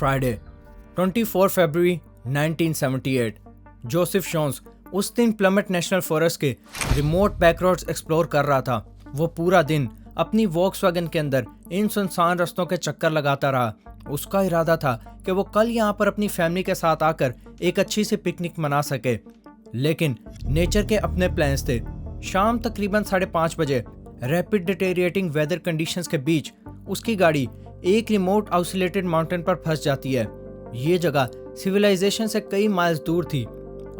Friday 24 फरवरी 1978। Joseph शॉन्स उस दिन plummet national forest के रिमोट बैकरोड्स एक्सप्लोर कर रहा था। वो पूरा दिन अपनी वॉक्सवैगन के अंदर इन सुनसान रास्तों के चक्कर लगाता रहा। उसका इरादा था कि वो कल यहाँ पर अपनी फैमिली के साथ आकर एक अच्छी सी पिकनिक मना सके, लेकिन नेचर के अपने प्लान्स थे। शाम तकरीबन 5:30 बजे रैपिड डिटेरिएटिंग वेदर कंडीशंस के बीच उसकी गाड़ी एक रिमोट आइसोलेटेड माउंटेन पर फंस जाती है। ये जगह सिविलाइजेशन से कई माइल्स दूर थी।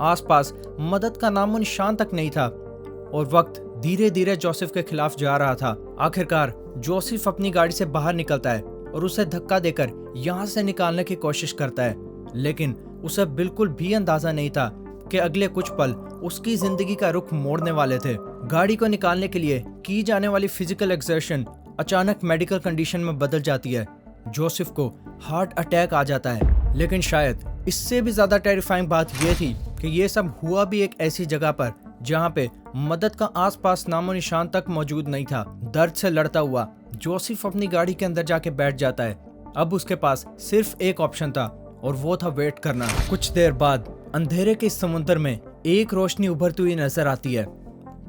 आसपास मदद का नामो निशान तक नहीं था और वक्त धीरे धीरे जोसेफ के खिलाफ जा रहा था। आखिरकार जोसेफ अपनी गाड़ी से बाहर निकलता है और उसे धक्का देकर यहाँ से निकालने की कोशिश करता है, लेकिन उसे बिल्कुल भी अंदाजा नहीं था कि अगले कुछ पल उसकी जिंदगी का रुख मोड़ने वाले थे। गाड़ी को निकालने के लिए की जाने वाली फिजिकल एक्सर्शन अचानक मेडिकल कंडीशन में बदल जाती है। जोसेफ को हार्ट अटैक आ जाता है, लेकिन शायद इससे भी ज्यादा टेरिफाइंग बात यह थी कि यह सब हुआ भी एक ऐसी जगह पर जहां पे मदद का आसपास नामो निशान तक मौजूद नहीं था। दर्द से लड़ता हुआ जोसेफ अपनी गाड़ी के अंदर जाके बैठ जाता है। अब उसके पास सिर्फ एक ऑप्शन था और वो था वेट करना। कुछ देर बाद अंधेरे के इस समुद्र में एक रोशनी उभरती हुई नजर आती है।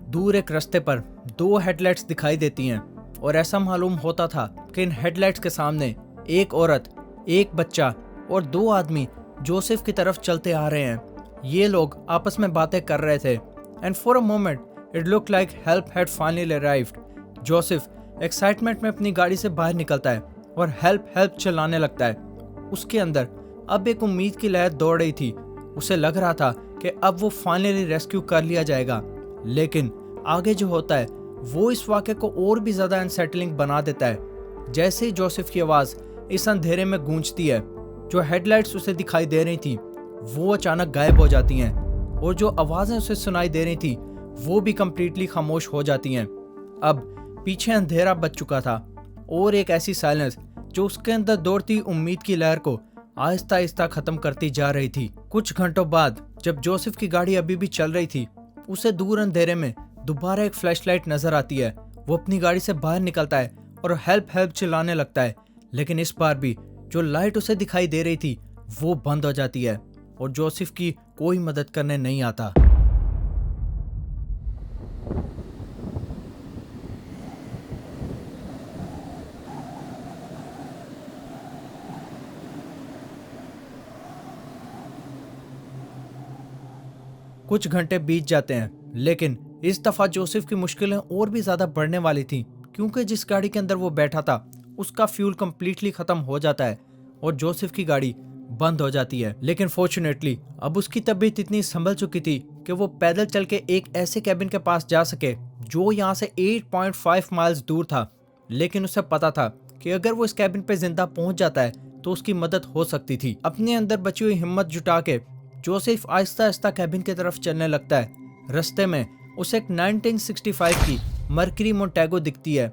दूर एक रास्ते पर 2 हेडलाइट्स दिखाई देती हैं और ऐसा मालूम होता था कि इन हेडलाइट्स के सामने एक औरत, एक बच्चा और 2 आदमी जोसेफ की तरफ चलते आ रहे हैं। ये लोग आपस में बातें कर रहे थे and for a moment it look like help had finally arrived. Joseph excitement में अपनी गाड़ी से बाहर निकलता है और हेल्प हेल्प चिल्लाने लगता है। उसके अंदर अब एक उम्मीद की लहर दौड़ रही थी। उसे लग रहा था कि अब वो फाइनली रेस्क्यू कर लिया जाएगा, लेकिन आगे जो होता है वो इस वाक़े को और भी ज्यादा अनसेटलिंग बना देता है। जैसे ही जोसेफ की आवाज इस अंधेरे में गूंजती है, जो हेडलाइट्स उसे दिखाई दे रही थी वो अचानक गायब हो जाती हैं और जो आवाजें उसे सुनाई दे रही थी वो भी कंप्लीटली खामोश हो जाती हैं। अब पीछे अंधेरा बच चुका था और एक ऐसी साइलेंस जो उसके अंदर दौड़ती उम्मीद की लहर को आहिस्ता आहिस्ता खत्म करती जा रही थी। कुछ घंटों बाद जब जोसेफ की गाड़ी अभी भी चल रही थी, उसे दूर अंधेरे में दोबारा एक फ्लैशलाइट नजर आती है। वो अपनी गाड़ी से बाहर निकलता है और हेल्प हेल्प चिल्लाने लगता है, लेकिन इस बार भी जो लाइट उसे दिखाई दे रही थी वो बंद हो जाती है और जोसेफ की कोई मदद करने नहीं आता। कुछ घंटे बीत जाते हैं, लेकिन इस दफा जोसेफ की मुश्किलें और भी ज्यादा बढ़ने वाली थी, क्योंकि जिस गाड़ी के अंदर वो बैठा था उसका फ्यूल कंप्लीटली खत्म हो जाता है और जोसेफ की गाड़ी बंद हो जाती है। लेकिन फॉर्चुनेटली अब उसकी तबीयत इतनी संभल चुकी थी कि वो पैदल चल के एक ऐसे कैबिन के पास जा सके जो यहाँ से 8.5 माइल्स दूर था। लेकिन उसे पता था कि अगर वो इस कैबिन पे जिंदा पहुंच जाता है तो उसकी मदद हो सकती थी। अपने अंदर बची हुई हिम्मत जुटा के जोसेफ आहिस्ता आहिस्ता कैबिन की तरफ चलने लगता है। रास्ते में उसे एक 1965 की मर्क्यूरी मोंटेगो दिखती है।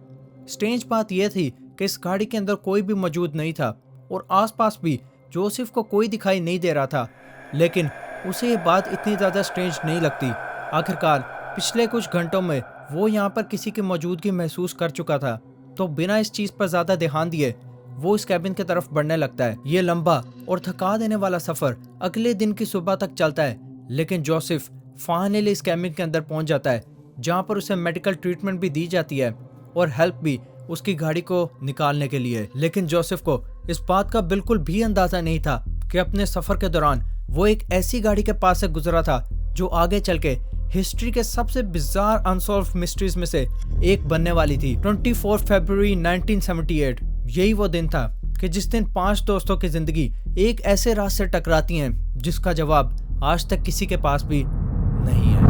स्ट्रेंज बात यह थी कि इस गाड़ी के अंदर कोई भी मौजूद नहीं था और आसपास भी जोसेफ को कोई दिखाई नहीं दे रहा था, लेकिन उसे ये बात इतनी ज़्यादा स्ट्रेंज नहीं लगती। आखिरकार पिछले कुछ घंटों में वो यहाँ पर किसी की मौजूदगी महसूस कर चुका था, तो बिना इस चीज़ पर ज़्यादा ध्यान दिए वो इस कैबिन की तरफ बढ़ने लगता है। ये लंबा और थका देने वाला सफ़र अगले दिन की सुबह तक चलता है, लेकिन जोसेफ फाइनली इस कैबिन के अंदर पहुंच जाता है, जहाँ पर उसे मेडिकल ट्रीटमेंट भी दी जाती है और हेल्प भी उसकी गाड़ी को निकालने के लिए। लेकिन जोसेफ को इस बात का बिल्कुल भी अंदाजा नहीं था कि अपने सफर के दौरान वो एक ऐसी गाड़ी के पास से गुजरा था जो आगे चल के हिस्ट्री के सबसे बिजार अनसॉल्व्ड मिस्ट्रीज में से एक बनने वाली थी। 24 फरवरी 1978 यही वो दिन था कि जिस दिन 5 दोस्तों की जिंदगी एक ऐसे राज से टकराती हैं जिसका जवाब आज तक किसी के पास भी नहीं है।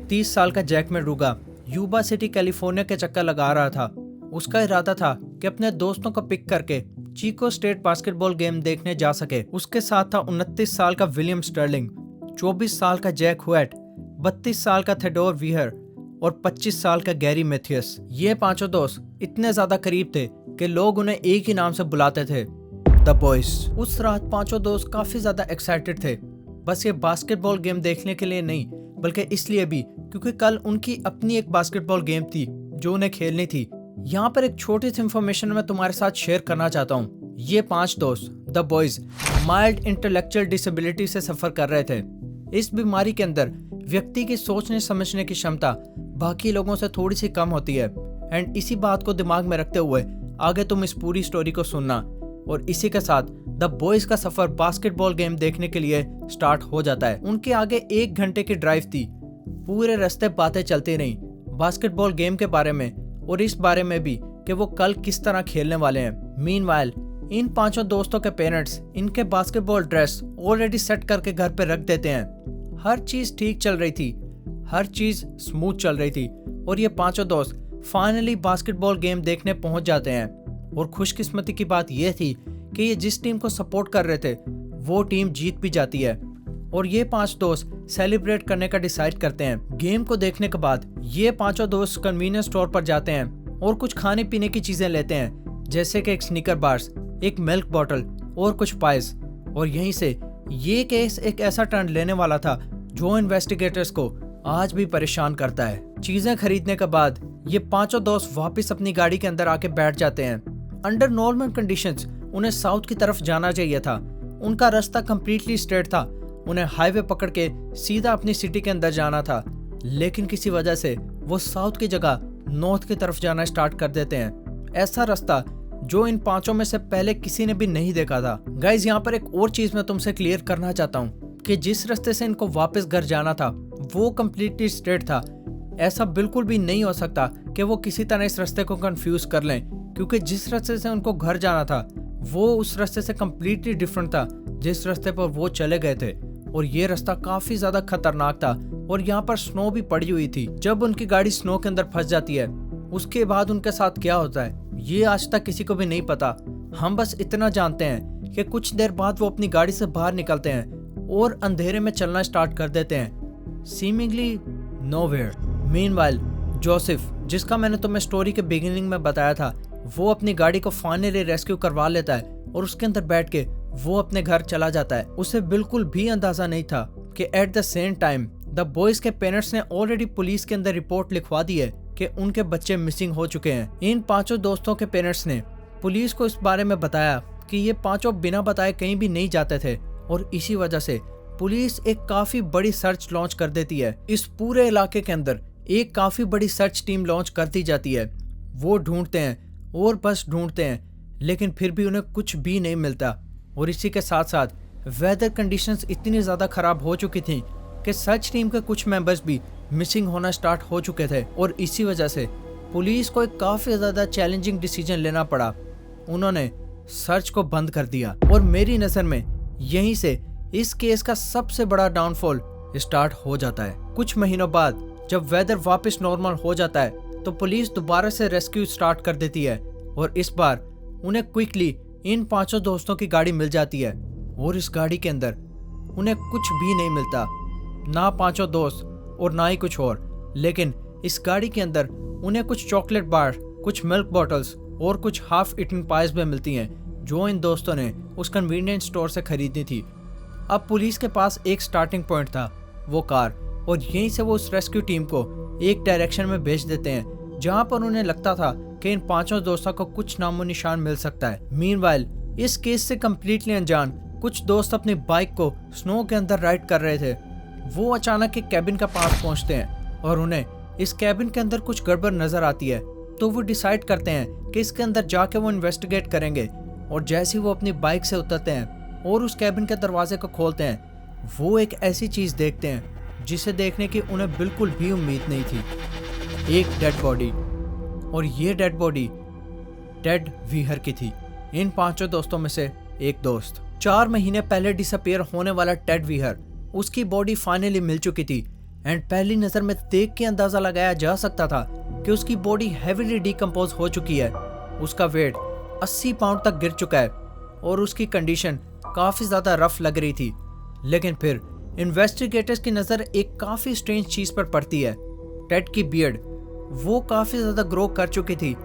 तीस साल का जैक मेडूगा यूबा सिटी कैलिफोर्निया के चक्कर लगा रहा था। उसका इरादा था कि अपने दोस्तों को पिक करके चिको स्टेट बास्केटबॉल गेम देखने जा सके। उसके साथ था 29 साल का विलियम स्टर्लिंग, 24 साल का जैक हुएट, 32 साल का थेडोर वीहर और 25 साल का गैरी मैथियस। ये पांचों दोस्त इतने ज्यादा करीब थे कि लोग उन्हें एक ही नाम से बुलाते थे, द बॉयज। उस रात पांचों दोस्त काफी ज्यादा एक्साइटेड थे, बस ये बास्केटबॉल गेम देखने के लिए नहीं बल्कि इसलिए भी क्योंकि कल उनकी अपनी एक बास्केटबॉल गेम थी जो उन्हें खेलनी थी। यहाँ पर एक छोटी सी इंफॉर्मेशन मैं तुम्हारे साथ शेयर करना चाहता हूँ। ये पांच दोस्त the boys mild intellectual disability से सफर कर रहे थे। इस बीमारी के अंदर व्यक्ति की सोचने समझने की क्षमता बाकी लोगों से थोड़ी सी कम होती है। एंड इसी बात को दिमाग में रखते हुए आगे तुम इस पूरी स्टोरी को सुनना, और इसी के साथ द बॉयज का सफर बास्केटबॉल गेम देखने के लिए स्टार्ट हो जाता है। उनके आगे 1 घंटे की ड्राइव थी। पूरे रास्ते बातें चलती रहीं बास्केटबॉल गेम के बारे में और इस बारे में भी कि वो कल किस तरह खेलने वाले हैं। मीनवाइल इन पांचों दोस्तों के पेरेंट्स इनके बास्केटबॉल ड्रेस ऑलरेडी सेट करके घर पे रख देते हैं। हर चीज ठीक चल रही थी, हर चीज स्मूथ चल रही थी और ये पांचों दोस्त फाइनली बास्केटबॉल गेम देखने पहुंच जाते हैं। और खुशकिस्मती की बात यह थी कि ये जिस टीम को सपोर्ट कर रहे थे वो टीम जीत भी जाती है और ये पांच दोस्त सेलिब्रेट करने का डिसाइड करते हैं। गेम को देखने के बाद ये पांचों दोस्त कन्वीनियंस स्टोर पर जाते हैं और कुछ खाने पीने की चीजें लेते हैं, जैसे कि एक स्नीकर बार्स, एक मिल्क बॉटल और कुछ पाइस। और यहीं से ये केस एक ऐसा टर्न लेने वाला था जो इन्वेस्टिगेटर्स को आज भी परेशान करता है। चीजें खरीदने के बाद ये पांचों दोस्त वापस अपनी गाड़ी के अंदर आके बैठ जाते हैं। अंडर नॉर्मल कंडीशंस उन्हें साउथ की तरफ जाना चाहिए था। उनका रास्ता कंप्लीटली स्ट्रेट था, उन्हें हाईवे पकड़ के सीधा अपनी सिटी के अंदर जाना था, लेकिन किसी वजह से वो साउथ की जगह नॉर्थ की तरफ जाना स्टार्ट कर देते हैं। ऐसा रास्ता जो इन पांचों में से पहले किसी ने भी नहीं देखा था। गाइज यहाँ पर एक और चीज मैं तुमसे क्लियर करना चाहता हूँ कि जिस रास्ते से इनको वापस घर जाना था वो कंप्लीटली स्ट्रेट था। ऐसा बिल्कुल भी नहीं हो सकता कि वो किसी तरह इस रास्ते को कंफ्यूज कर लें, क्योंकि जिस रास्ते से उनको घर जाना था वो उस रास्ते से कंप्लीटली डिफरेंट था जिस रास्ते पर वो चले गए थे। और ये रास्ता काफी ज्यादा खतरनाक था और यहाँ पर स्नो भी पड़ी हुई थी। जब उनकी गाड़ी स्नो के अंदर फंस जाती है उसके बाद उनके साथ क्या होता है ये आज तक किसी को भी नहीं पता। हम बस इतना जानते हैं कि कुछ देर बाद वो अपनी गाड़ी से बाहर निकलते हैं और अंधेरे में चलना स्टार्ट कर देते हैं, सीमिंगली नोवेयर। मीनवाइल जोसेफ, जिसका मैंने तुम्हें स्टोरी के बिगिनिंग में बताया था, वो अपनी गाड़ी को फाइनली रेस्क्यू करवा लेता है और उसके अंदर बैठ के वो अपने घर चला जाता है। उसे बिल्कुल भी अंदाजा नहीं था कि at the same time the boys के पेरेंट्स ने ऑलरेडी पुलिस के अंदर रिपोर्ट लिखवा दी है कि उनके बच्चे मिसिंग हो चुके हैं। इन पांचों दोस्तों के पेरेंट्स ने पुलिस को इस बारे में बताया कि ये पांचों बिना बताए कहीं भी नहीं जाते थे और इसी वजह से पुलिस एक काफी बड़ी सर्च लॉन्च कर देती है। इस पूरे इलाके के अंदर एक काफी बड़ी सर्च टीम लॉन्च कर दी जाती है। वो ढूंढते हैं और बस ढूंढते हैं, लेकिन फिर भी उन्हें कुछ भी नहीं मिलता। और इसी के साथ साथ वेदर कंडीशंस इतनी ज़्यादा ख़राब हो चुकी थी कि सर्च टीम के कुछ मेंबर्स भी मिसिंग होना स्टार्ट हो चुके थे और इसी वजह से पुलिस को एक काफ़ी ज़्यादा चैलेंजिंग डिसीजन लेना पड़ा। उन्होंने सर्च को बंद कर दिया और मेरी नज़र में यहीं से इस केस का सबसे बड़ा डाउनफॉल स्टार्ट हो जाता है। कुछ महीनों बाद जब वेदर वापस नॉर्मल हो जाता है तो पुलिस दोबारा से रेस्क्यू स्टार्ट कर देती है और इस बार उन्हें क्विकली इन पांचों दोस्तों की गाड़ी मिल जाती है और इस गाड़ी के अंदर उन्हें कुछ भी नहीं मिलता, ना पांचों दोस्त और ना ही कुछ और। लेकिन इस गाड़ी के अंदर उन्हें कुछ चॉकलेट बार, कुछ मिल्क बॉटल्स और कुछ हाफ ईटन पाइस भी मिलती हैं जो इन दोस्तों ने उस कन्वीनियंस स्टोर से खरीदनी थी। अब पुलिस के पास एक स्टार्टिंग पॉइंट था, वो कार, और यहीं से वो उस रेस्क्यू टीम को एक डायरेक्शन में भेज देते हैं जहां पर उन्हें लगता था कि इन पांचों दोस्तों को कुछ नामो निशान मिल सकता है। मीनवाइल इस केस से कम्प्लीटली अनजान कुछ दोस्त अपनी बाइक को स्नो के अंदर राइड कर रहे थे। वो अचानक एक कैबिन के पास पहुंचते हैं और उन्हें इस कैबिन के अंदर कुछ गड़बड़ नजर आती है, तो वो डिसाइड करते हैं कि इसके अंदर जाके वो इन्वेस्टिगेट करेंगे। और जैसे ही वो अपनी बाइक से उतरते हैं और उस कैबिन के दरवाजे को खोलते हैं, वो एक ऐसी चीज देखते हैं जिसे देखने की उन्हें बिल्कुल भी उम्मीद नहीं थी। एक डेड बॉडी, और ये डेड बॉडी टेड वीहर की थी, इन पांचों दोस्तों में से एक दोस्त। 4 महीने पहले डिसअपीयर होने वाला टेड वीहर, उसकी बॉडी फाइनली मिल चुकी थी एंड पहली नजर में देख के अंदाजा लगाया जा सकता था कि उसकी बॉडी हेवीली डिकम्पोज हो चुकी है। उसका वेट 80 पाउंड तक गिर चुका है और उसकी कंडीशन काफी ज्यादा रफ लग रही थी। लेकिन फिर इन्वेस्टिगेटर्स की नजर एक काफी स्ट्रेंज चीज पर पड़ती है। टेड की बियर्ड वो काफ़ी ज़्यादा ग्रो कर चुकी थी,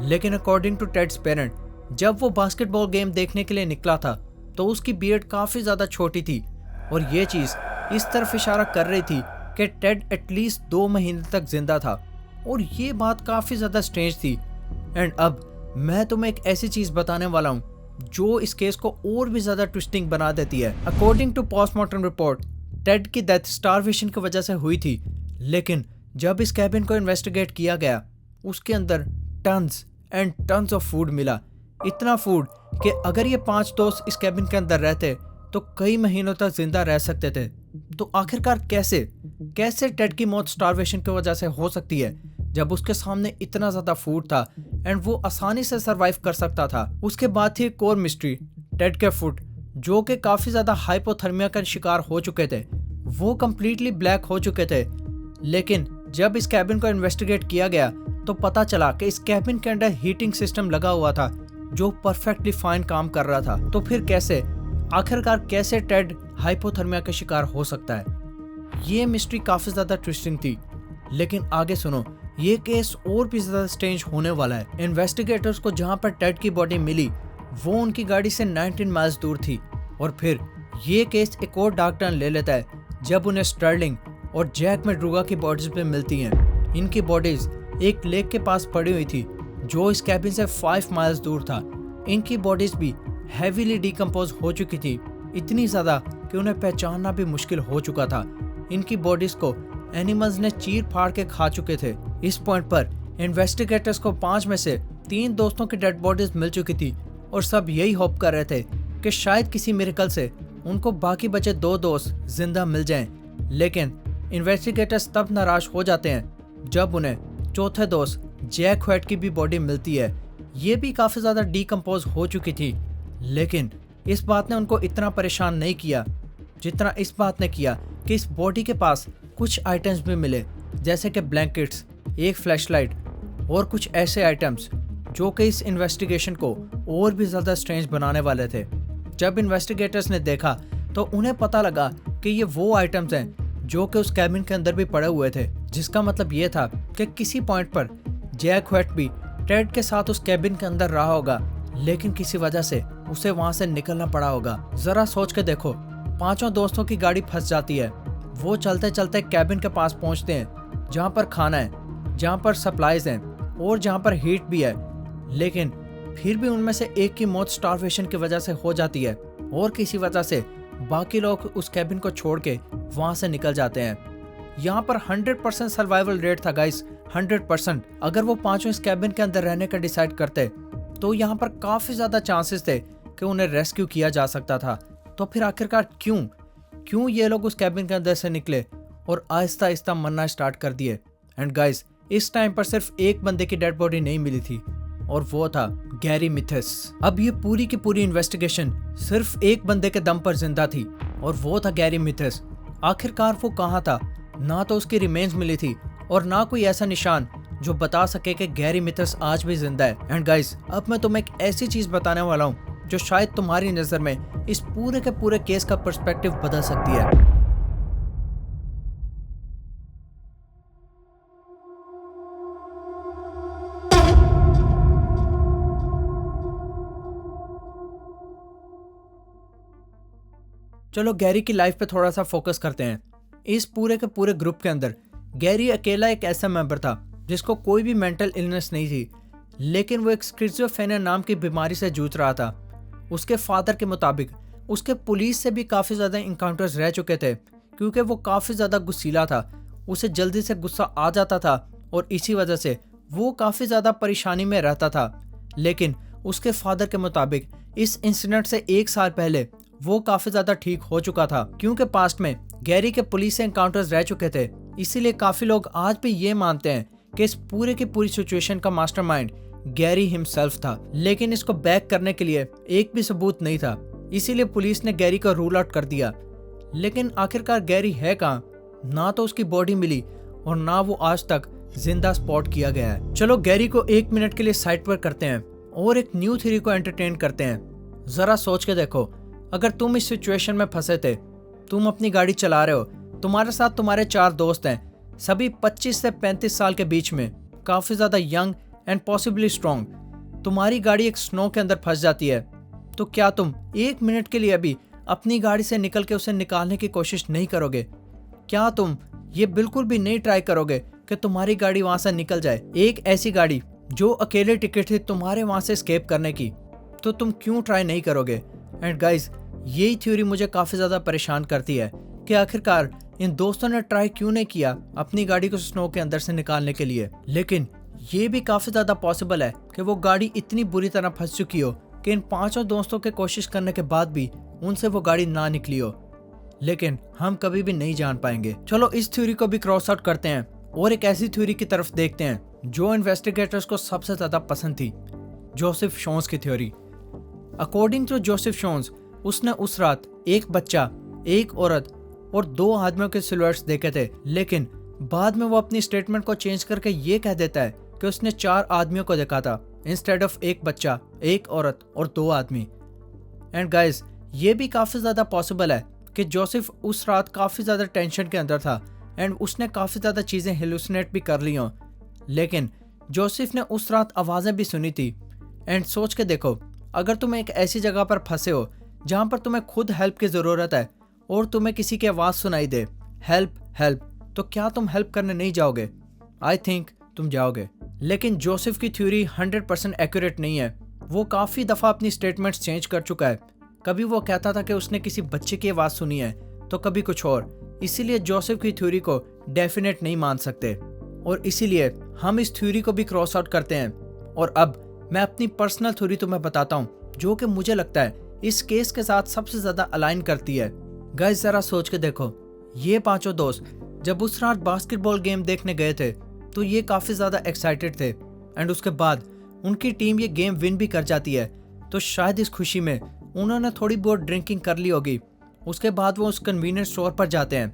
लेकिन अकॉर्डिंग टू टेड्स पेरेंट, जब वो बास्केटबॉल गेम देखने के लिए निकला था तो उसकी बियर्ड काफ़ी ज़्यादा छोटी थी और ये चीज़ इस तरफ इशारा कर रही थी कि टेड एटलीस्ट 2 महीने तक जिंदा था और ये बात काफ़ी ज़्यादा स्ट्रेंज थी। एंड अब मैं तुम्हें एक ऐसी चीज़ बताने वाला हूँ जो इस केस को और भी ज़्यादा ट्विस्टिंग बना देती है। According to postmortem report, Ted की डेथ स्टारवेशन की वजह से हुई थी, लेकिन जब इस कैबिन को इन्वेस्टिगेट किया गया उसके अंदर tons and tons of food मिला। इतना फूड कि अगर ये 5 दोस्त इस कैबिन के अंदर रहते तो कई महीनों तक जिंदा रह सकते थे। तो आखिरकार कैसे टेड की मौत स्टारवेशन की वजह से हो सकती है जब उसके सामने इतना ज़्यादा फूड था एंड वो आसानी से सरवाइव कर सकता था। उसके बाद थी एक और मिस्ट्री, टेड के फुट जो कि काफ़ी ज़्यादा हाइपोथर्मिया का शिकार हो चुके थे, वो कम्प्लीटली ब्लैक हो चुके थे। लेकिन जब इस कैबिन को इन्वेस्टिगेट किया गया तो पता चला कि इस कैबिन के अंदर हीटिंग सिस्टम लगा हुआ था जो परफेक्टली फाइन काम कर रहा था। तो फिर आखिरकार कैसे टेड हाइपोथर्मिया का शिकार हो सकता है? ये मिस्ट्री काफ़ी ज़्यादा ट्विस्टिंग थी, लेकिन आगे सुनो, ये केस और भी ज़्यादा स्ट्रेंज होने वाला है। इन्वेस्टिगेटर्स को जहाँ पर टेड की बॉडी मिली वो उनकी गाड़ी से 19 माइल्स दूर थी और फिर ये केस एक और डार्क टर्न ले लेता है जब उन्हें स्टर्लिंग और जैक मैड्रूगा की बॉडीज पे मिलती हैं। इनकी बॉडीज एक लेक के पास पड़ी हुई थी जो इस कैबिन से 5 माइल्स दूर था। इनकी बॉडीज भी हैवीली डिकम्पोज हो चुकी थी, इतनी ज़्यादा कि उन्हें पहचानना भी मुश्किल हो चुका था। इनकी बॉडीज को एनिमल्स ने चीर फाड़ के खा चुके थे। इस पॉइंट पर इन्वेस्टिगेटर्स को 5 में से 3 दोस्तों की डेड बॉडीज मिल चुकी थी और सब यही होप कर रहे थे कि शायद किसी मिरेकल से उनको बाकी बचे 2 दोस्त जिंदा मिल जाएं। लेकिन इन्वेस्टिगेटर्स तब नाराज हो जाते हैं जब उन्हें चौथे दोस्त जैक व्हाइट की भी बॉडी मिलती है। ये भी काफ़ी ज़्यादा डिकम्पोज हो चुकी थी, लेकिन इस बात ने उनको इतना परेशान नहीं किया जितना इस बात ने किया कि इस बॉडी के पास कुछ आइटम्स भी मिले, जैसे कि ब्लैंकेट्स, एक फ्लैशलाइट और कुछ ऐसे आइटम्स जो कि इस इन्वेस्टिगेशन को और भी ज़्यादा स्ट्रेंज बनाने वाले थे। जब इन्वेस्टिगेटर्स ने देखा तो उन्हें पता लगा कि ये वो आइटम्स हैं जो कि उस कैबिन के अंदर भी पड़े हुए थे, जिसका मतलब ये था कि किसी पॉइंट पर जैक व्हाइट भी टेड के साथ उस कैबिन के अंदर रहा होगा, लेकिन किसी वजह से उसे वहां से निकलना पड़ा होगा। जरा सोच के देखो, 5 दोस्तों की गाड़ी फंस जाती है, वो चलते चलते कैबिन के पास पहुंचते हैं जहां पर खाना है, जहां पर सप्लाईज हैं और जहां पर हीट भी है, लेकिन फिर भी उनमें से एक की मौत स्टारवेशन की वजह से हो जाती है और किसी वजह से बाकी लोग उस कैबिन को छोड़ के वहां से निकल जाते हैं। यहाँ पर 100% सर्वाइवल रेट था गाइस, 100%। अगर वो 5 इस कैबिन के अंदर रहने का डिसाइड करते तो यहाँ पर काफ़ी ज़्यादा चांसेस थे कि उन्हें रेस्क्यू किया जा सकता था। तो फिर आखिरकार क्यों ये लोग उस कैबिन के अंदर से निकले और आहिस्ता आहिस्ता मरना स्टार्ट कर दिए। एंड गाइस, इस टाइम पर सिर्फ एक बंदे की डेड बॉडी नहीं मिली थी और वो था गैरी मिथेस। अब ये पूरी की पूरी इन्वेस्टिगेशन सिर्फ एक बंदे के दम पर जिंदा थी और वो था गैरी मिथेस। आखिरकार वो कहाँ था? ना तो उसकी रिमेन्स मिली थी और ना कोई ऐसा निशान जो बता सके कि गैरी मिथेस आज भी जिंदा है। एंड गाइस, अब मैं तुम्हें एक ऐसी चीज बताने वाला हूँ जो शायद तुम्हारी नजर में इस पूरे के पूरे केस का पर्सपेक्टिव बदल सकती है। चलो गैरी की लाइफ पे थोड़ा सा फोकस करते हैं। इस पूरे के पूरे ग्रुप के अंदर गैरी अकेला एक ऐसा मेंबर था जिसको कोई भी मेंटल इलनेस नहीं थी, लेकिन वो एक स्किज़ोफ्रेनिया नाम की बीमारी से जूझ रहा था। उसके फादर के मुताबिक उसके पुलिस से भी काफ़ी ज़्यादा इनकाउंटर्स रह चुके थे क्योंकि वो काफ़ी ज़्यादा गुस्सीला था, उसे जल्दी से गुस्सा आ जाता था और इसी वजह से वो काफ़ी ज़्यादा परेशानी में रहता था। लेकिन उसके फादर के मुताबिक इस इंसिडेंट से 1 साल पहले वो काफ़ी ज़्यादा ठीक हो चुका था क्योंकि पास्ट में गैरी के पुलिस से एनकाउंटर्स रह चुके थे। इसीलिए काफ़ी लोग आज भी ये मानते हैं कि इस पूरे की पूरी सिचुएशन का मास्टरमाइंड गैरी हिमसेल्फ था, लेकिन इसको बैक करने के लिए एक भी सबूत नहीं था। इसीलिए पुलिस ने गैरी को रूल आउट कर दिया। लेकिन आखिरकार गैरी है कहाँ? ना तो उसकी बॉडी मिली और ना वो आज तक जिंदा स्पॉट किया गया है। चलो गैरी को 1 मिनट के लिए साइड पर करते हैं और एक न्यू थ्योरी को एंटरटेन करते हैं। जरा सोच के देखो, अगर तुम इस सिचुएशन में फंसे थे, तुम अपनी गाड़ी चला रहे हो, तुम्हारे साथ तुम्हारे 4 दोस्त हैं, सभी 25 से 35 साल के बीच में, काफी ज्यादा यंग एंड पॉसिबली स्ट्रॉन्ग। तुम्हारी गाड़ी एक स्नो के अंदर फंस जाती है, तो क्या तुम 1 मिनट के लिए भी अपनी गाड़ी से निकल के उसे निकालने की कोशिश नहीं करोगे? क्या तुम ये बिल्कुल भी नहीं ट्राई करोगे कि तुम्हारी गाड़ी वहां से निकल जाए? एक ऐसी गाड़ी जो अकेले टिकट थी तुम्हारे वहां से एस्केप करने की, तो तुम क्यों ट्राई नहीं करोगे? एंड गाइज, यही थ्योरी मुझे काफी ज्यादा परेशान करती है कि आखिरकार इन दोस्तों ने ट्राई क्यों नहीं किया अपनी गाड़ी को स्नो के अंदर से निकालने के लिए। लेकिन ये भी काफी ज्यादा पॉसिबल है कि वो गाड़ी इतनी बुरी तरह फंस चुकी हो कि इन 5 दोस्तों के कोशिश करने के बाद भी उनसे वो गाड़ी ना निकली हो। लेकिन हम कभी भी नहीं जान पाएंगे। चलो इस थ्योरी को भी क्रॉस आउट करते हैं और एक ऐसी थ्योरी की तरफ देखते हैं जो इन्वेस्टिगेटर्स को सबसे ज्यादा पसंद थी, जोसेफ शॉन्स की थ्योरी। अकॉर्डिंग टू जोसेफ शॉन्स, उसने उस रात एक बच्चा, एक औरत और 2 आदमियों के सिलुएट्स देखे थे, लेकिन बाद में वो अपनी स्टेटमेंट को चेंज करके ये कह देता है कि उसने 4 आदमियों को देखा था इंस्टेड ऑफ एक बच्चा, एक औरत और 2 आदमी। एंड गाइस, ये भी काफी ज्यादा पॉसिबल है कि जोसेफ उस रात काफी ज्यादा टेंशन के अंदर था एंड उसने काफी ज्यादा चीजें हेलुसिनेट भी कर ली हों। लेकिन जोसेफ ने उस रात आवाजें भी सुनी थी। एंड सोच के देखो, अगर तुम एक ऐसी जगह पर फंसे हो जहां पर तुम्हें खुद हेल्प की जरूरत है और तुम्हें किसी की आवाज सुनाई दे, हेल्प हेल्प, तो क्या तुम हेल्प करने नहीं जाओगे? आई थिंक तुम जाओगे। लेकिन जोसेफ की थ्योरी 100% एक्यूरेट नहीं है। वो काफी दफा अपनी स्टेटमेंट्स चेंज कर चुका है। कभी वो कहता था कि उसने किसी बच्चे की आवाज सुनी है, तो कभी कुछ और। इसीलिए जोसेफ की थ्योरी को डेफिनेट नहीं मान सकते और इसीलिए हम इस थ्योरी को भी क्रॉस आउट करते हैं। और अब मैं अपनी पर्सनल थ्योरी तुम्हें बताता हूँ जो कि मुझे लगता है इस केस के साथ सबसे ज्यादा अलाइन करती है। गाइस, जरा सोच के देखो, ये 5 दोस्त जब उस रात बास्केटबॉल गेम देखने गए थे तो ये काफी ज्यादा एक्साइटेड थे एंड उसके बाद उनकी टीम ये गेम विन भी कर जाती है, तो शायद इस खुशी में उन्होंने थोड़ी बहुत ड्रिंकिंग कर ली होगी। उसके बाद वो उस कन्वीनियंस स्टोर पर जाते हैं,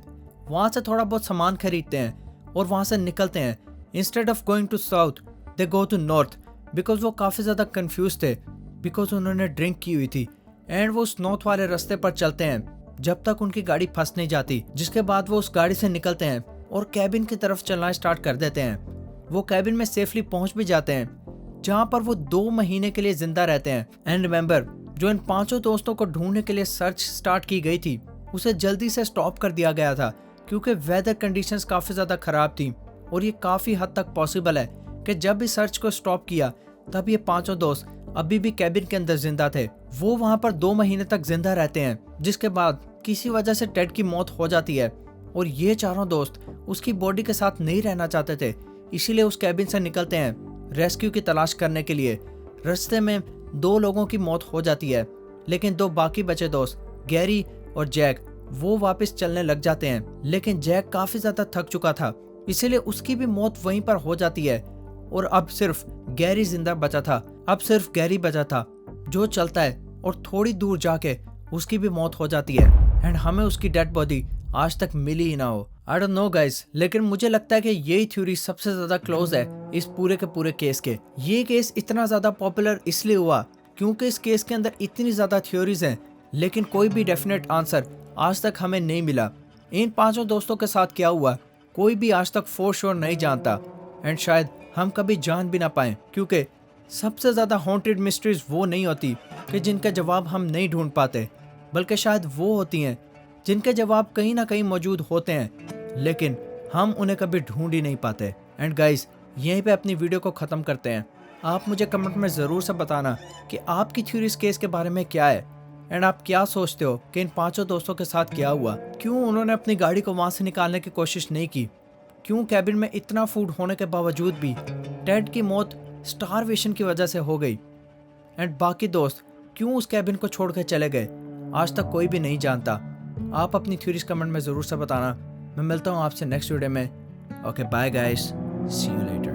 वहां से थोड़ा बहुत सामान खरीदते हैं और वहां से निकलते हैं। Instead of going to south they go to north, because वो काफी ज्यादा कंफ्यूज थे, बिकॉज उन्होंने ड्रिंक की हुई थी। एंड वो उस नॉर्थ वाले रास्ते पर चलते हैं जब तक उनकी गाड़ी फंस नहीं जाती, जिसके बाद वो उस गाड़ी से निकलते हैं और कैबिन की तरफ चलना स्टार्ट कर देते हैं। वो कैबिन में सेफली पहुंच भी जाते हैं जहां पर वो 2 महीने के लिए जिंदा रहते हैं। एंड रिमेंबर, जो इन 5 दोस्तों को ढूंढने के लिए सर्च स्टार्ट की गई थी उसे जल्दी से स्टॉप कर दिया गया था क्योंकि वेदर कंडीशंस काफी ज्यादा खराब थी। और ये काफी हद तक पॉसिबल है कि जब इस सर्च को स्टॉप किया तब ये 5 दोस्त अभी भी कैबिन के अंदर जिंदा थे। वो वहां पर 2 महीने तक जिंदा रहते हैं, जिसके बाद किसी वजह से टेड की मौत हो जाती है और ये 4 दोस्त उसकी बॉडी के साथ नहीं रहना चाहते थे, इसीलिए उस कैबिन से निकलते हैं रेस्क्यू की तलाश करने के लिए। रास्ते में 2 लोगों की मौत हो जाती है, लेकिन 2 बाकी बचे दोस्त, गैरी और जैक, वो वापस चलने लग जाते हैं। लेकिन जैक काफी ज्यादा थक चुका था, इसीलिए उसकी भी मौत वहीं पर हो जाती है और अब सिर्फ गैरी जिंदा बचा था। अब सिर्फ गैरी बचा था जो चलता है और थोड़ी दूर जाके उसकी भी मौत हो जाती है एंड हमें उसकी डेड बॉडी आज तक मिली ही ना हो। आई डोंट नो गाइस, लेकिन मुझे लगता है कि यही थ्योरी सबसे ज्यादा क्लोज है इस पूरे के पूरे केस के। ये केस इतना ज्यादा पॉपुलर इसलिए हुआ क्योंकि इस केस के अंदर इतनी ज्यादा थ्योरीज हैं, लेकिन कोई भी डेफिनेट आंसर आज तक हमें नहीं मिला। इन 5 दोस्तों के साथ क्या हुआ कोई भी आज तक फॉर श्योर नहीं जानता एंड शायद हम कभी जान भी ना पाए, क्योंकि सबसे ज्यादा हॉन्टेड मिस्ट्रीज वो नहीं होती कि जिनका जवाब हम नहीं ढूंढ पाते, बल्कि शायद वो होती हैं जिनके जवाब कहीं ना कहीं मौजूद होते हैं लेकिन हम उन्हें कभी ढूंढ ही नहीं पाते। एंड गाइस, यहीं पे अपनी वीडियो को ख़त्म करते हैं। आप मुझे कमेंट में ज़रूर से बताना कि आपकी थ्योरी इस केस के बारे में क्या है एंड आप क्या सोचते हो कि इन 5 दोस्तों के साथ क्या हुआ। क्यों उन्होंने अपनी गाड़ी को वहाँ से निकालने की कोशिश नहीं की? क्यों कैबिन में इतना फूड होने के बावजूद भी टेड की मौत स्टारवेशन की वजह से हो गई? एंड बाकी दोस्त क्यों उस कैबिन को छोड़ कर चले गए? आज तक कोई भी नहीं जानता। आप अपनी थ्योरीज कमेंट में ज़रूर से बताना। मैं मिलता हूँ आपसे नेक्स्ट वीडियो में। Okay, bye guys, see you letter.